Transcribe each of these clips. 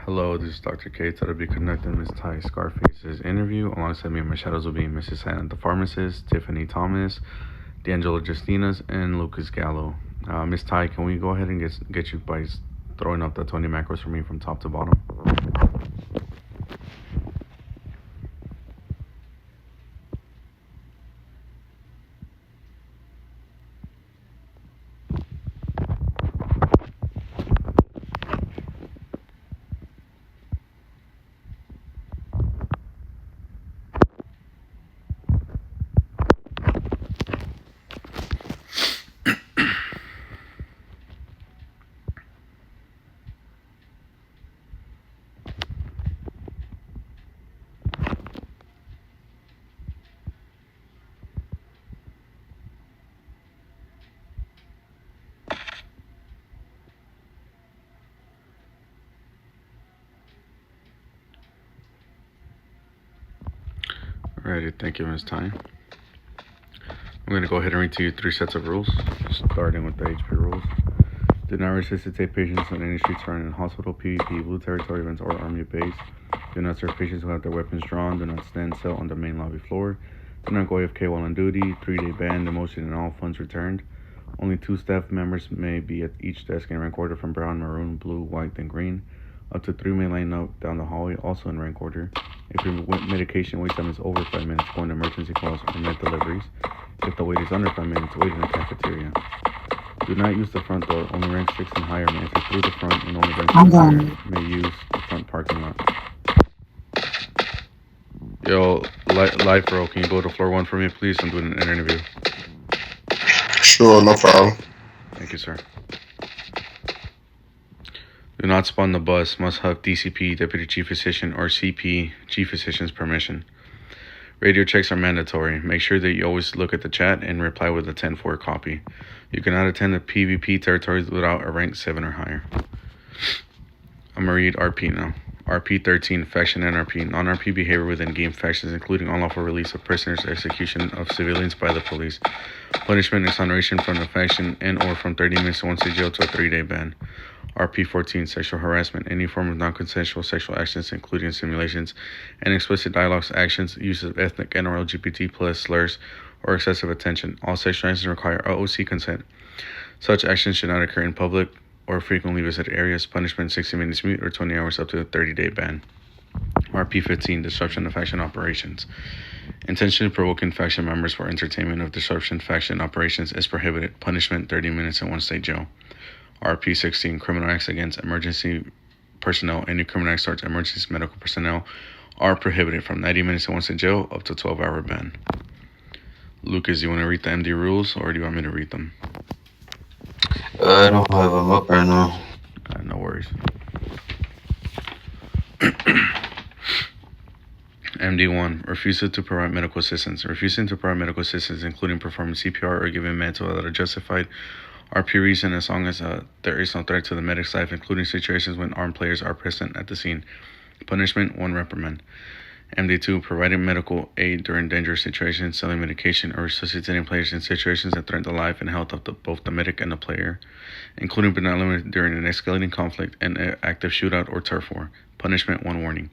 Hello, this is Dr. K. I'll be conducting Miss Tai Scarface's interview. Alongside me, my shadows will be Mrs. Silent the Pharmacist, Tiffany Thomas, D'Angelo Justinas, and Lucas Gallo. Miss Tai, can we go ahead and get you by throwing up the 20 macros for me from top to bottom? Alrighty, thank you, Miss Tai. I'm going to go ahead and read to you three sets of rules, starting with the HP rules. Do not resuscitate patients on any street surrounding hospital, PvP, blue territory events, or army base. Do not serve patients who have their weapons drawn. Do not stand still on the main lobby floor. Do not go AFK while on duty. 3-day ban, demotion, and all funds returned. Only 2 staff members may be at each desk in rank order from brown, maroon, blue, white, and green. Up to 3 may line up down the hallway, also in rank order. If your medication wait time is over 5 minutes, go on emergency calls or med deliveries. If the wait is under 5 minutes, wait in the cafeteria. Do not use the front door. Only rank 6 and higher may enter through the front, and only rank 6 and higher may use the front parking lot. Yo, live bro, can you go to floor 1 for me, please? I'm doing an interview. Sure, no problem. Thank you, sir. Do not spawn the bus. Must have DCP, Deputy Chief Physician, or CP, Chief Physician's permission. Radio checks are mandatory. Make sure that you always look at the chat and reply with a 10-4 copy. You cannot attend the PvP territories without a rank 7 or higher. I'm gonna read RP now. RP 13, Faction NRP, non-RP behavior within game factions, including unlawful release of prisoners, execution of civilians by the police, punishment, exoneration from the faction, and or from 30 minutes to 1 day jail to a 3-day ban. RP 14, sexual harassment, any form of non-consensual sexual actions, including simulations and explicit dialogues, actions, use of ethnic and or LGBT plus slurs, or excessive attention. All sexual actions require OOC consent. Such actions should not occur in public or frequently visited areas. Punishment 60 minutes mute or 20 hours up to a 30-day ban. RP 15, disruption of faction operations. Intentionally provoking faction members for entertainment of disruption faction operations is prohibited. Punishment 30 minutes and 1 state jail. RP 16, criminal acts against emergency personnel. Any criminal acts towards emergency medical personnel are prohibited from 90 minutes in 1 state jail up to 12-hour ban. Lucas, you want to read the MD rules or do you want me to read them? I don't have them up right now. No worries. MD1, refusal to provide medical assistance. Refusing to provide medical assistance, including performing CPR or giving meds that are justified, RP reason as long as there is no threat to the medic's life, including situations when armed players are present at the scene. Punishment, 1 reprimand. MD2, providing medical aid during dangerous situations, selling medication, or resuscitating players in situations that threaten the life and health of both the medic and the player, including but not limited during an escalating conflict, an active shootout, or turf war. Punishment, 1 warning.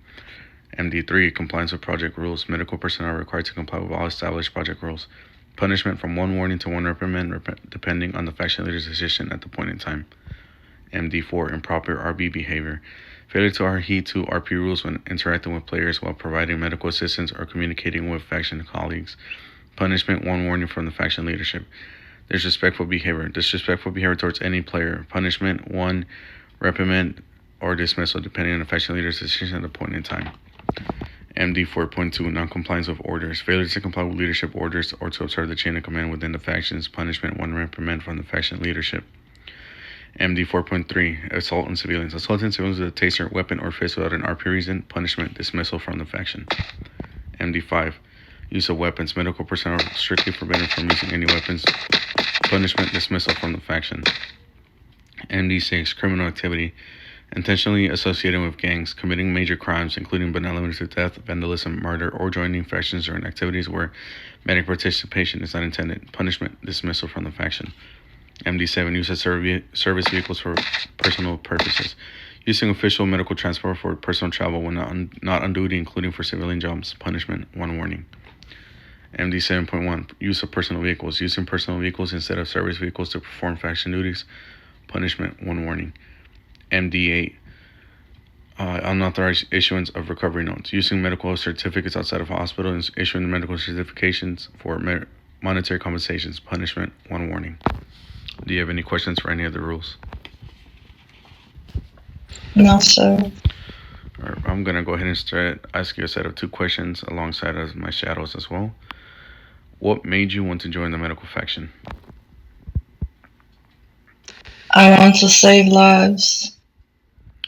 MD3, compliance with project rules. Medical personnel are required to comply with all established project rules. Punishment from 1 warning to 1 reprimand, depending on the faction leader's decision at the point in time. MD4, improper RB behavior. Failure to adhere to RP rules when interacting with players while providing medical assistance or communicating with faction colleagues. Punishment, 1 warning from the faction leadership. Disrespectful behavior. Disrespectful behavior towards any player. Punishment, 1 reprimand or dismissal, depending on the faction leader's decision at the point in time. MD 4.2, non-compliance with orders. Failure to comply with leadership orders or to observe the chain of command within the factions. Punishment, 1 reprimand from the faction leadership. MD 4.3, assault on civilians. Assaulting civilians with a taser, weapon, or fist without an RP reason. Punishment, dismissal from the faction. MD 5, use of weapons. Medical personnel are strictly forbidden from using any weapons. Punishment, dismissal from the faction. MD 6, criminal activity. Intentionally associated with gangs, committing major crimes, including but not limited to theft, vandalism, murder, or joining factions during activities where medic participation is not intended. Punishment, dismissal from the faction. MD7, use of service vehicles for personal purposes. Using official medical transport for personal travel when not on duty, including for civilian jobs. Punishment, 1 warning. MD 7.1. Use of personal vehicles. Using personal vehicles instead of service vehicles to perform faction duties. Punishment, 1 warning. MD 8. Unauthorized issuance of recovery notes. Using medical certificates outside of a hospital and issuing medical certifications for monetary compensations. Punishment, 1 warning. Do you have any questions for any of the rules? No, sir. All right, I'm gonna go ahead and start ask you a set of 2 questions alongside as my shadows as well. What made you want to join the medical faction? I want to save lives.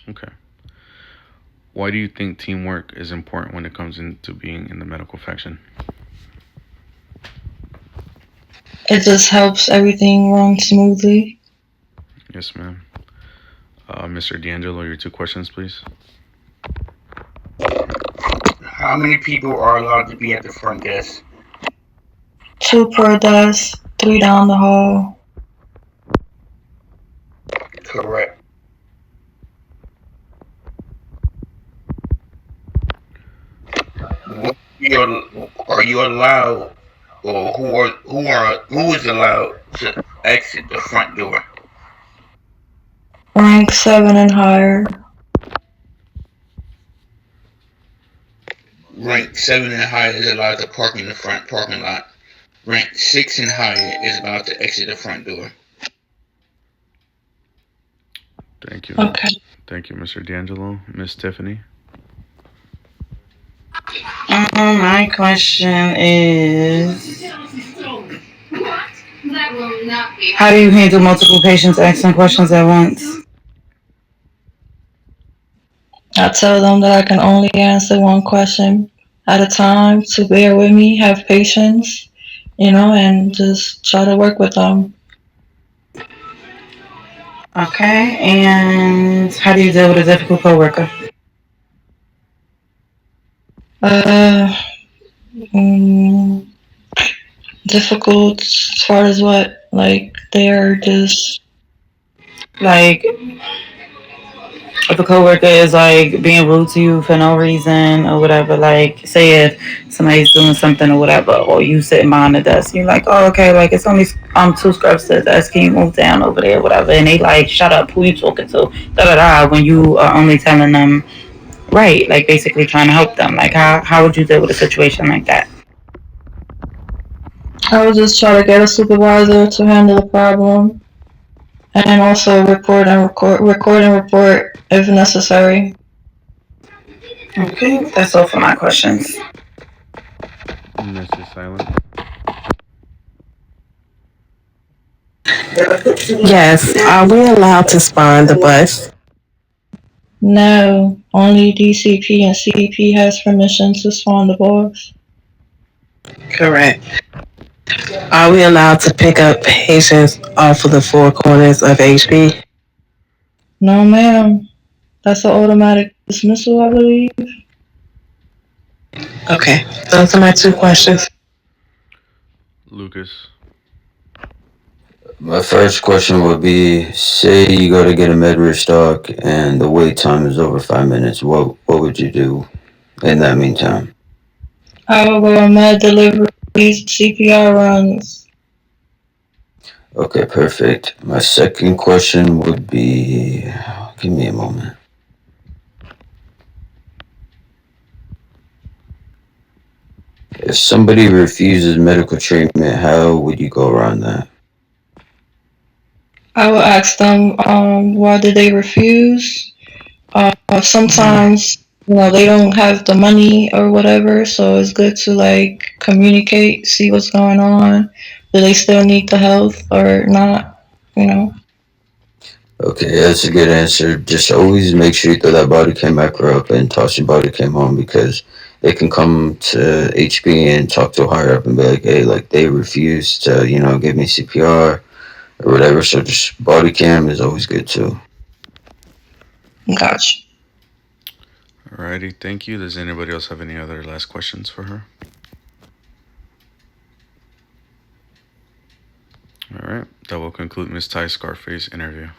Okay. Why do you think teamwork is important when it comes into being in the medical faction? It just helps everything run smoothly. Yes, ma'am. Mr. D'Angelo, your 2 questions, please. How many people are allowed to be at the front desk? 2 per desk, 3 down the hall. Correct. What are you allowed, or who is allowed to exit the front door? Rank 7 and higher. Rank 7 and higher is allowed to park in the front parking lot. Rank 6 and higher is allowed to exit the front door. Thank you. Okay. Thank you, Mr. D'Angelo. Miss Tiffany. My question is, how do you handle multiple patients asking questions at once? I tell them that I can only answer one question at a time, to bear with me, have patience, and just try to work with them. Okay, and how do you deal with a difficult coworker? Uh, mm, Difficult as far as what? Like, they're just. Like, if a coworker is like being rude to you for no reason or whatever, like say if somebody's doing something or whatever, or you sitting behind the desk, you're like, oh okay, like it's only 2 scrubs to the desk, can you move down over there, whatever, and they like, shut up, who you talking to, da da da, when you are only telling them right, like basically trying to help them. Like how would you deal with a situation like that? I would just try to get a supervisor to handle the problem, and also record and report if necessary. Okay, that's all for my questions. Mrs. Silent. Yes, are we allowed to spawn the bus? No, only DCP and CP has permission to spawn the boss. Correct. Are we allowed to pick up patients off of the 4 corners of HP? No, ma'am. That's an automatic dismissal, I believe. Okay, those are my 2 questions. Lucas. My first question would be: say you go to get a med stock and the wait time is over 5 minutes. What would you do in that meantime? I will go on med deliveries, CPR runs. Okay, perfect. My second question would be: give me a moment. If somebody refuses medical treatment, how would you go around that? I will ask them, why did they refuse? Sometimes, they don't have the money or whatever, so it's good to like communicate, see what's going on. Do they still need the health or not? Okay, that's a good answer. Just always make sure you throw that body cam backer up and toss your body cam on, because they can come to HP and talk to a higher up and be like, hey, like they refuse to, give me CPR or whatever. So just body cam is always good too. Gotcha. Alrighty, thank you. Does anybody else have any other last questions for her? All right, that will conclude Miss Tai Scarface interview.